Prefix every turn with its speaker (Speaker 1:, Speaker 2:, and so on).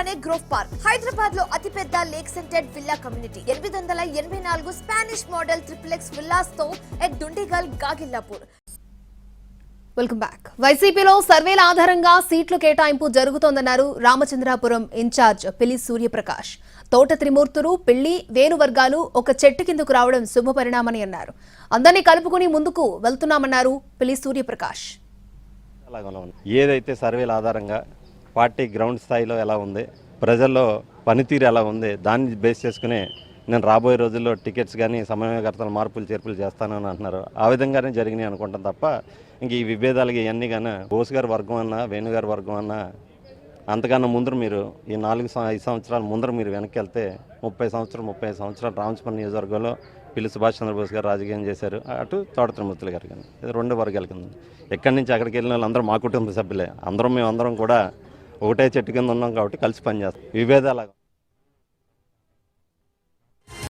Speaker 1: దగ్గరలోనే grove park. Hyderabad లో అతిపెద్ద lake centred villa community. 884 Spanish model triplex villas తో at Dundigal, Gagillapur. Welcome back. వైసీపీలో సర్వేల ఆధారంగా సీట్లు కేటాయింపు జరుగుతోందన్నారు రామచంద్రాపురం ఇన్ఛార్జ్ పిల్లి సూర్యప్రకాష్. తోట త్రిమూర్తులు, పిల్లి, వేణు వర్గాలు ఒక చెట్టు కిందకు రావడం శుభపరిణామని అన్నారు. అందరినీ కలుపుకుని ముందుకు వెళ్తున్నామన్నారు పిల్లి సూర్యప్రకాష్.
Speaker 2: ఏదైతే సర్వేల ఆధారంగా పార్టీ గ్రౌండ్ స్థాయిలో ఎలా ఉంది, ప్రజల్లో పనితీరు ఎలా ఉంది, దాన్ని బేస్ చేసుకుని నేను రాబోయే రోజుల్లో టికెట్స్ కానీ సమన్వయకర్తలు మార్పులు చేర్పులు చేస్తానని అంటున్నారు. ఆ విధంగానే జరిగినాయి అనుకుంటాం తప్ప ఇంక ఈ విభేదాలకి ఇవన్నీ కానీ బోస్ గారి వర్గం అన్నా వేణుగారి వర్గం అన్నా అంతకన్నా ముందర మీరు ఈ 4-5 సంవత్సరాల ముందర మీరు వెనక్కి వెళ్తే 35 సంవత్సరాలు రామచంద్రపురం నియోజకవర్గంలో పిల్లి సుభాష్ చంద్రబోస్ గారు రాజకీయం చేశారు. అటు తోట త్రిమూర్తులు గారు కానీ ఇది 2 వర్గాల కింద. ఎక్కడి నుంచి అక్కడికి వెళ్ళిన వాళ్ళందరూ మా కుటుంబ సభ్యులే. మేమందరం కూడా ఒకటే చెట్టు కింద ఉన్నాం కాబట్టి కలిసి పనిచేస్తాం. విభేదాలు